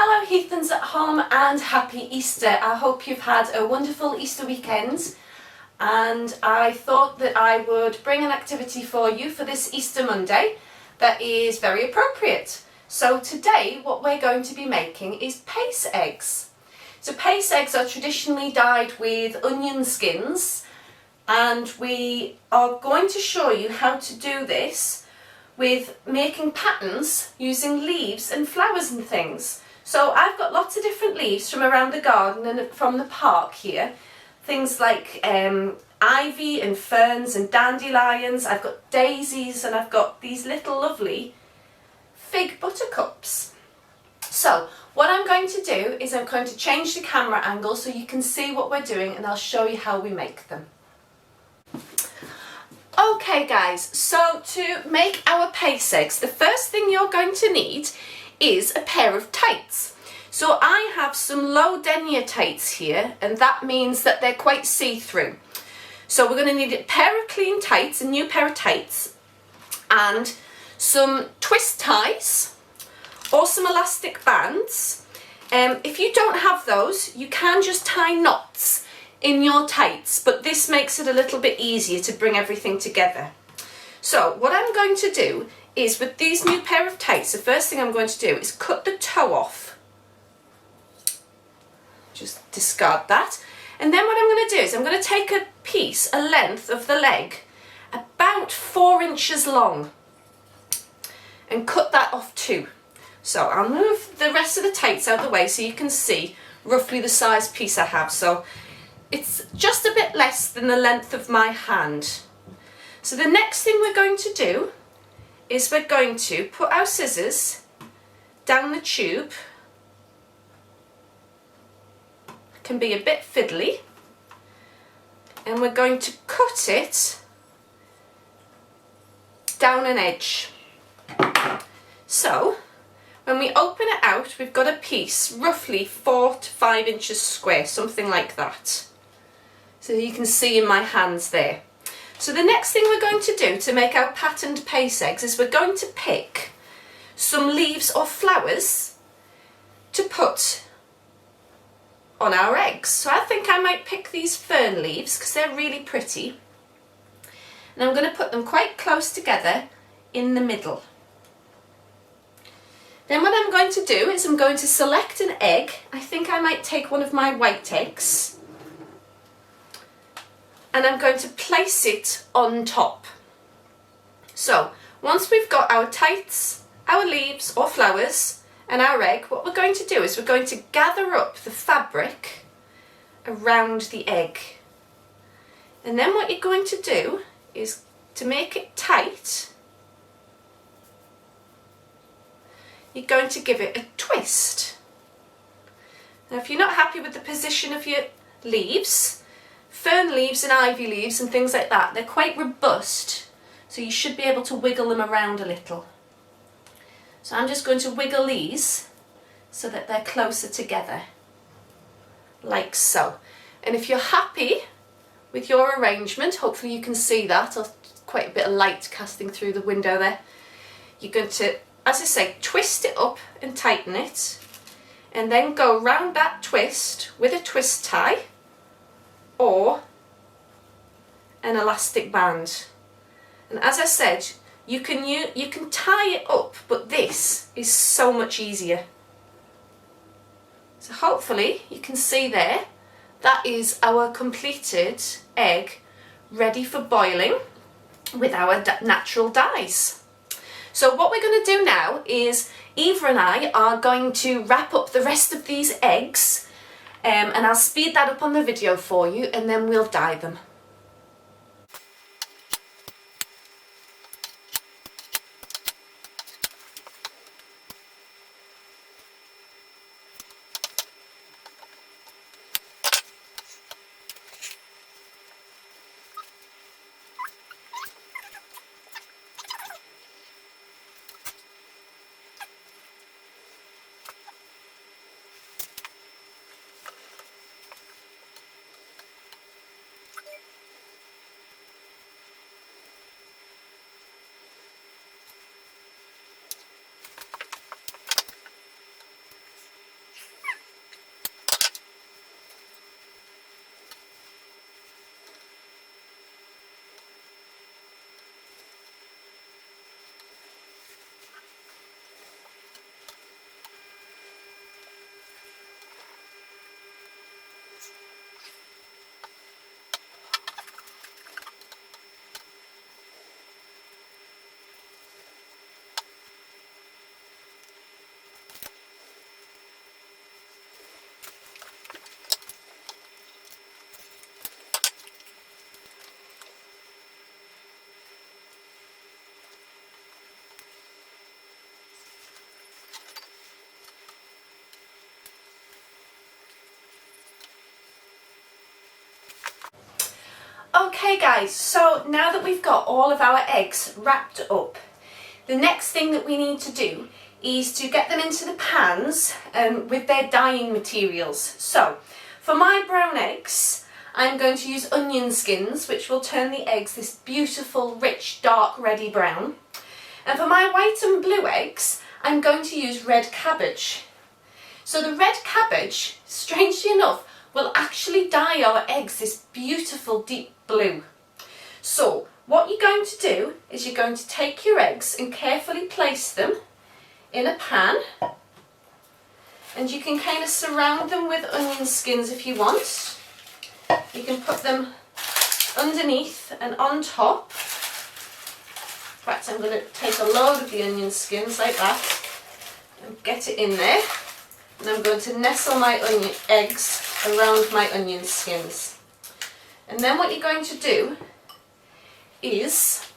Hello Heathlands at home and happy Easter. I hope you've had a wonderful Easter weekend, and I thought that I would bring an activity for you for this Easter Monday that is very appropriate. So today what we're going to be making is pace eggs. So pace eggs are traditionally dyed with onion skins, and we are going to show you how to do this with making patterns using leaves and flowers and things. So I've got lots of different leaves from around the garden and from the park here. Things like ivy and ferns and dandelions. I've got daisies, and I've got these little lovely fig buttercups. So what I'm going to do is I'm going to change the camera angle so you can see what we're doing, and I'll show you how we make them. Okay guys, so to make our pace eggs, the first thing you're going to need is a pair of tights. So I have some low denier tights here, and that means that they're quite see-through. So we're going to need a pair of clean tights, a new pair of tights, and some twist ties or some elastic bands. If you don't have those, you can just tie knots in your tights, but this makes it a little bit easier to bring everything together. So what I'm going to do is, with these new pair of tights, the first thing I'm going to do is cut the toe off. Just discard that. And then what I'm going to do is I'm going to take a piece, a length of the leg, about 4 inches long, and cut that off too. So I'll move the rest of the tights out of the way so you can see roughly the size piece I have. So it's just a bit less than the length of my hand. So the next thing we're going to do is we're going to put our scissors down the tube. It can be a bit fiddly, and we're going to cut it down an edge. So when we open it out, we've got a piece roughly 4 to 5 inches square, something like that. So you can see in my hands there. So the next thing we're going to do to make our patterned pace eggs is we're going to pick some leaves or flowers to put on our eggs. So I think I might pick these fern leaves because they're really pretty. And I'm going to put them quite close together in the middle. Then what I'm going to do is I'm going to select an egg. I think I might take one of my white eggs, and I'm going to place it on top. So once we've got our tights, our leaves or flowers and our egg, what we're going to do is we're going to gather up the fabric around the egg. And then what you're going to do is, to make it tight, you're going to give it a twist. Now if you're not happy with the position of your leaves, fern leaves and ivy leaves and things like that, they're quite robust, so you should be able to wiggle them around a little. So I'm just going to wiggle these so that they're closer together, like so. And if you're happy with your arrangement, hopefully you can see that, or quite a bit of light casting through the window there, you're going to, as I say, twist it up and tighten it, and then go round that twist with a twist tie or an elastic band. And as I said, you can tie it up, but this is so much easier. So hopefully you can see there, that is our completed egg ready for boiling with our natural dyes. So what we're going to do now is Eva and I are going to wrap up the rest of these eggs, and I'll speed that up on the video for you, and then we'll dye them. Okay guys, so now that we've got all of our eggs wrapped up, the next thing that we need to do is to get them into the pans with their dyeing materials. So for my brown eggs, I'm going to use onion skins, which will turn the eggs this beautiful, rich, dark, reddy brown. And for my white and blue eggs, I'm going to use red cabbage. So the red cabbage, strangely enough, will actually dye our eggs this beautiful deep blue. So what you're going to do is you're going to take your eggs and carefully place them in a pan, and you can kind of surround them with onion skins if you want. You can put them underneath and on top. In fact, I'm going to take a load of the onion skins like that and get it in there, and I'm going to nestle my onion eggs around my onion skins. And then what you're going to do is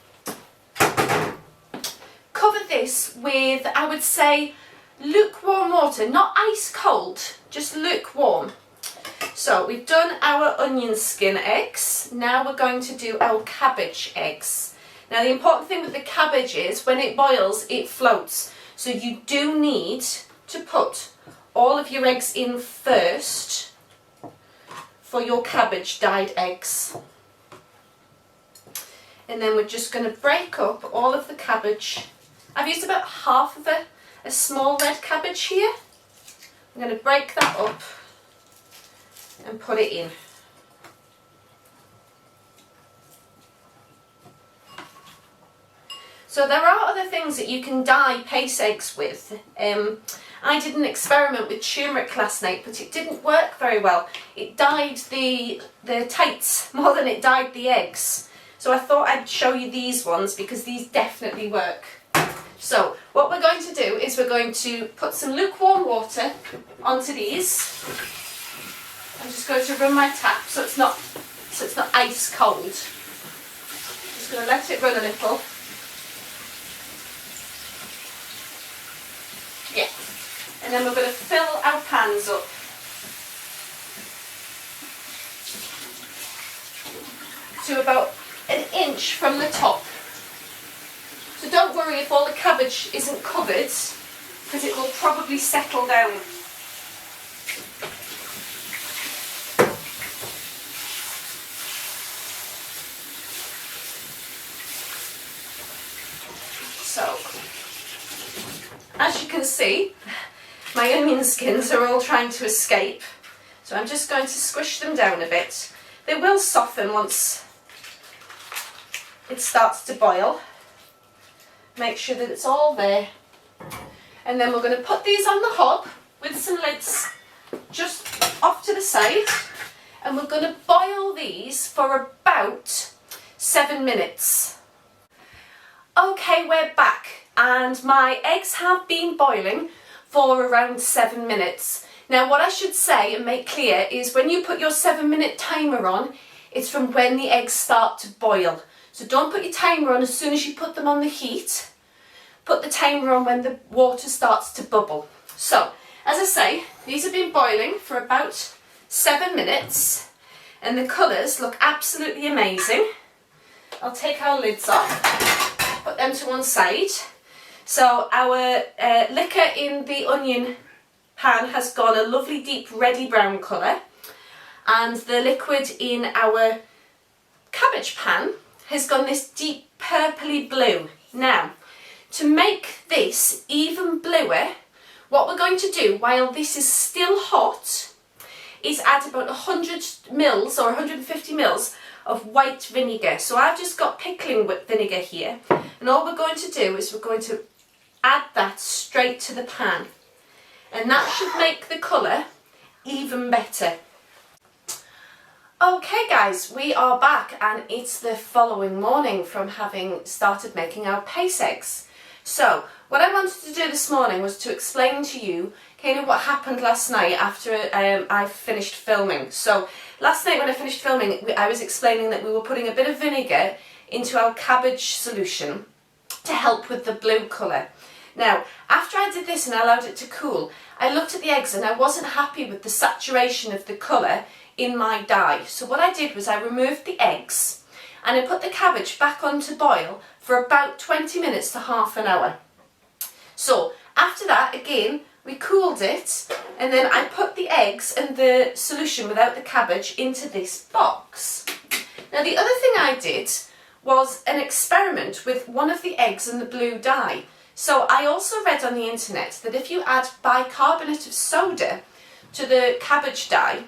cover this with, I would say, lukewarm water, not ice cold, just lukewarm. So we've done our onion skin eggs, now we're going to do our cabbage eggs. Now the important thing with the cabbage is when it boils it floats, so you do need to put all of your eggs in first for your cabbage dyed eggs. And then we're just going to break up all of the cabbage. I've used about half of a small red cabbage here. I'm going to break that up and put it in. So there are other things that you can dye pace eggs with. I did an experiment with turmeric last night, but it didn't work very well. It dyed the tights more than it dyed the eggs. So I thought I'd show you these ones because these definitely work. So what we're going to do is we're going to put some lukewarm water onto these. I'm just going to run my tap so it's not ice cold. Just going to let it run a little. Yeah. And then we're going to fill our pans up. To about an inch from the top. So don't worry if all the cabbage isn't covered, because it will probably settle down. So, as you can see, my onion skins are all trying to escape, so I'm just going to squish them down a bit. They will soften once it starts to boil. Make sure that it's all there. And then we're going to put these on the hob with some lids just off to the side, and we're going to boil these for about 7 minutes. Okay, we're back, and my eggs have been boiling for around 7 minutes. Now what I should say and make clear is when you put your 7-minute timer on, it's from when the eggs start to boil. So don't put your timer on as soon as you put them on the heat. Put the timer on when the water starts to bubble. So, as I say, these have been boiling for about 7 minutes and the colours look absolutely amazing. I'll take our lids off, put them to one side. So our liquor in the onion pan has gone a lovely deep reddy brown colour, and the liquid in our cabbage pan has gone this deep purpley blue. Now, to make this even bluer, what we're going to do while this is still hot is add about 100 mils or 150 mils of white vinegar. So I've just got pickling vinegar here, and all we're going to do is we're going to add that straight to the pan, and that should make the colour even better. Okay guys, we are back and it's the following morning from having started making our pace eggs. So what I wanted to do this morning was to explain to you kind of what happened last night after I finished filming. So last night when I finished filming, I was explaining that we were putting a bit of vinegar into our cabbage solution to help with the blue colour. Now, after I did this and I allowed it to cool, I looked at the eggs and I wasn't happy with the saturation of the colour in my dye. So what I did was I removed the eggs and I put the cabbage back on to boil for about 20 minutes to half an hour. So after that, again, we cooled it, and then I put the eggs and the solution without the cabbage into this box. Now the other thing I did was an experiment with one of the eggs and the blue dye. So I also read on the internet that if you add bicarbonate of soda to the cabbage dye,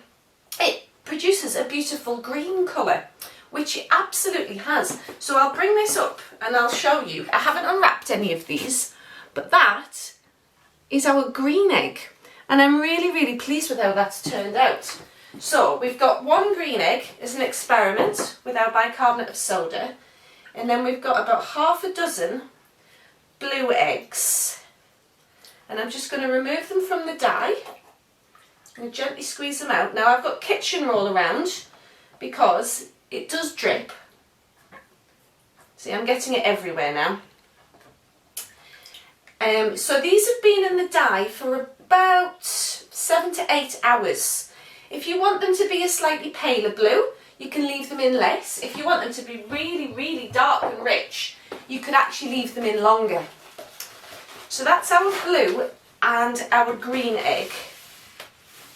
it produces a beautiful green colour, which it absolutely has. So I'll bring this up and I'll show you. I haven't unwrapped any of these, but that is our green egg, and I'm really pleased with how that's turned out. So we've got one green egg as an experiment with our bicarbonate of soda, and then we've got about half a dozen blue eggs, and I'm just going to remove them from the dye and gently squeeze them out. Now I've got kitchen roll around because it does drip. See, I'm getting it everywhere now. So these have been in the dye for about 7 to 8 hours. If you want them to be a slightly paler blue, you can leave them in less. If you want them to be really dark and rich, you could actually leave them in longer. So that's our blue and our green egg.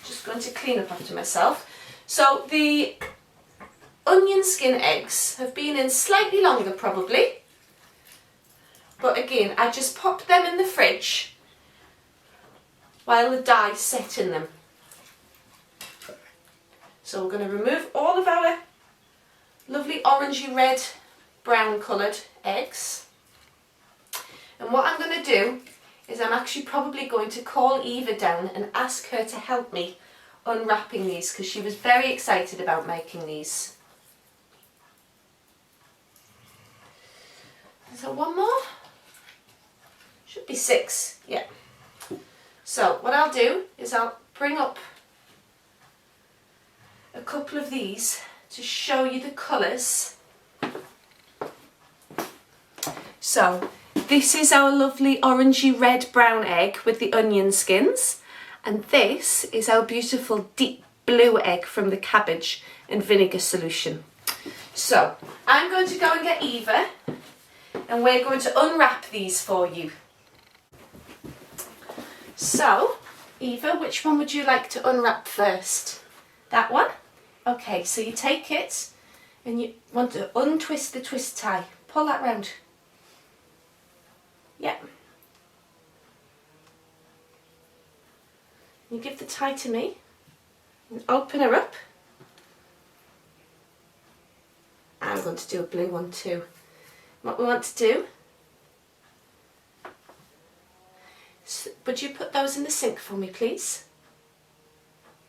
Just going to clean up after myself. So the onion skin eggs have been in slightly longer probably. But again, I just popped them in the fridge while the dye set in them. So we're going to remove all of our lovely orangey red brown coloured eggs. And what I'm going to do is I'm actually probably going to call Eva down and ask her to help me unwrapping these, because she was very excited about making these. Is there one more? Should be 6, yeah. So what I'll do is I'll bring up a couple of these to show you the colours. So this is our lovely orangey red brown egg with the onion skins, and this is our beautiful deep blue egg from the cabbage and vinegar solution. So I'm going to go and get Eva, and we're going to unwrap these for you. So, Eva, which one would you like to unwrap first? That one? Okay, so you take it and you want to untwist the twist tie. Pull that round. Yep. You give the tie to me and open her up. I'm going to do a blue one too. What we want to do, would you put those in the sink for me, please?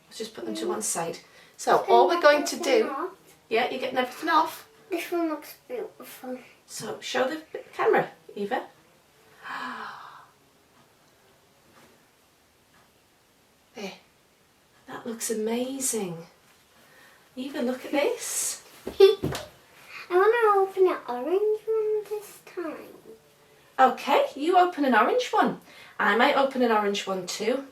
Let's just put them to one side. So all we're going to do, yeah, you're getting everything off. This one looks beautiful. So show the camera, Eva. There, that looks amazing. Eva, look at this. I want to open an orange one this time. Okay, you open an orange one. I might open an orange one too.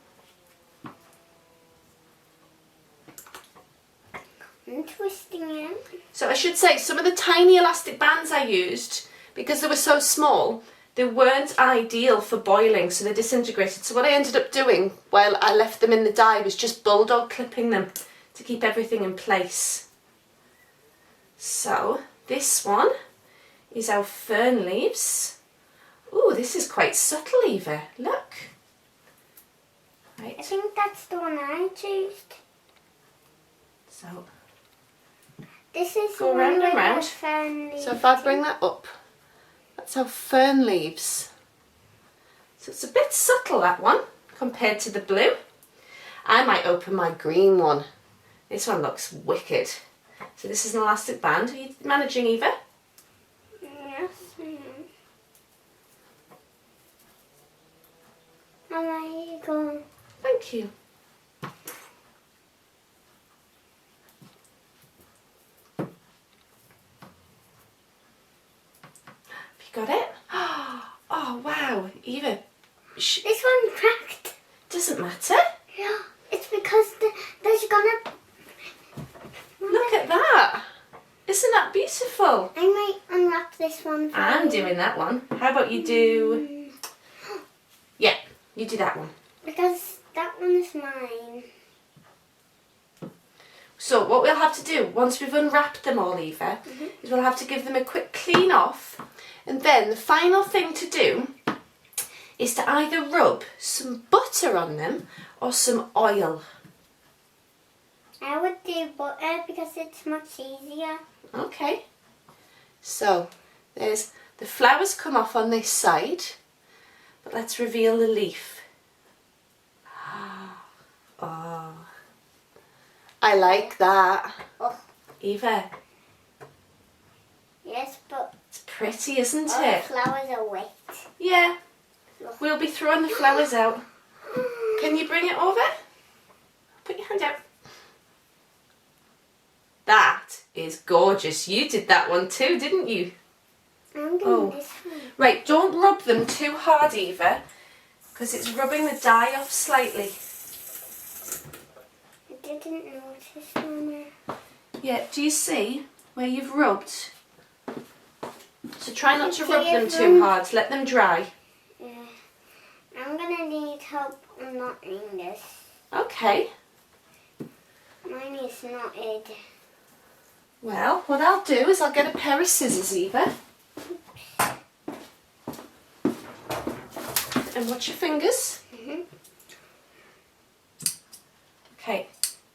I'm twisting it. So I should say, some of the tiny elastic bands I used, because they were so small, they weren't ideal for boiling, so they disintegrated. So what I ended up doing while I left them in the dye was just bulldog clipping them to keep everything in place. So this one is our fern leaves. Ooh, this is quite subtle, Eva. Look. Right. I think that's the one I chose. So this is go round and round. Fern leaves. So if I bring that up, that's our fern leaves. So it's a bit subtle, that one, compared to the blue. I might open my green one. This one looks wicked. So this is an elastic band. Are you managing, Eva? Yes, I am. And there you go. Thank you. Have you got it? Oh wow, Eva. This one cracked. Doesn't matter. Yeah, it's because there's gonna... Look at that. Isn't that beautiful? I might unwrap this one for I'm you. doing that one. How about you do... Yeah, you do that one. Because that one is mine. So what we'll have to do, once we've unwrapped them all, Eva, is we'll have to give them a quick clean off. And then the final thing to do is to either rub some butter on them or some oil. I would do butter because it's much easier. Okay. So there's the flowers come off on this side, but let's reveal the leaf. Oh, I like that. Oh. Eva, Yes, but it's pretty, isn't all it? the flowers are wet. Yeah. We'll be throwing the flowers out. Can you bring it over? Put your hand out. That is gorgeous. You did that one too, didn't you? I'm doing this one. Right, don't rub them too hard, Eva, because it's rubbing the dye off slightly. I didn't notice one. Yeah, do you see where you've rubbed? So try not to rub them too hard. Let them dry. Yeah. I'm gonna need help unknotting this. Okay. Mine is knotted. Well, what I'll do is I'll get a pair of scissors, Eva. And watch your fingers. Okay.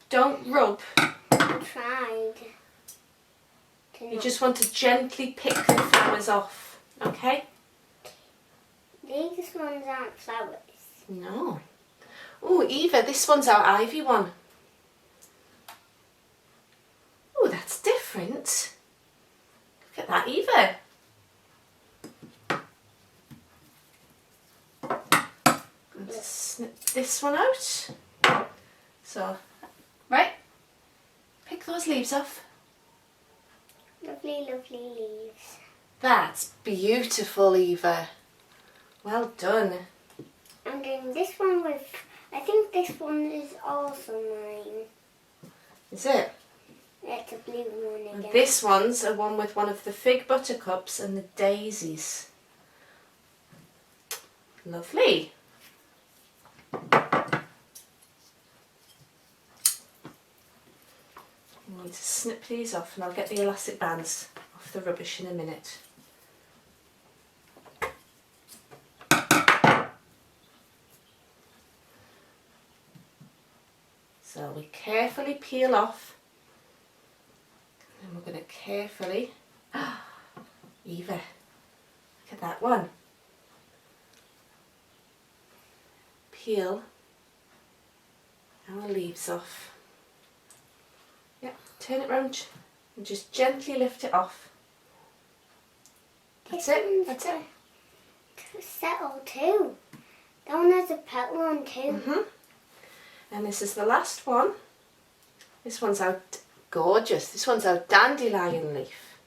Don't rub. I tried. You just want to gently pick the flowers off. Okay? These ones aren't flowers. No. Oh, Eva, this one's our ivy one. Oh, that's different. Look at that, Eva. Let's snip this one out. So, right, pick those leaves off. Lovely, lovely leaves. That's beautiful, Eva. Well done. I'm doing this one with, I think this one is also mine. Is it? It's a blue one And again. this one's a one with one of the fig buttercups and the daisies. Lovely. I need to snip these off and I'll get the elastic bands off the rubbish in a minute. So we carefully peel off and we're going to carefully, Eva, look at that one. Peel our leaves off. Yep, turn it round and just gently lift it off. That's it, that's it. Settle too. That one has a petal on too. And this is the last one. This one's our gorgeous. This one's our dandelion leaf.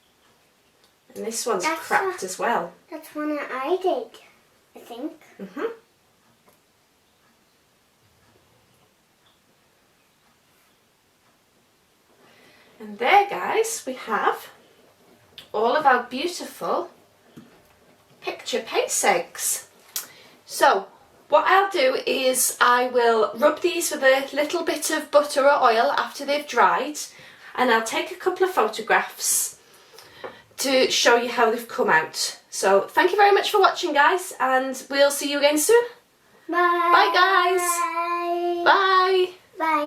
And this one's cracked as well. That's one that I did, I think. And there, guys, we have all of our beautiful picture paste eggs. So what I'll do is I will rub these with a little bit of butter or oil after they've dried, and I'll take a couple of photographs to show you how they've come out. So thank you very much for watching, guys, and we'll see you again soon. Bye. Bye, guys. Bye. Bye. Bye.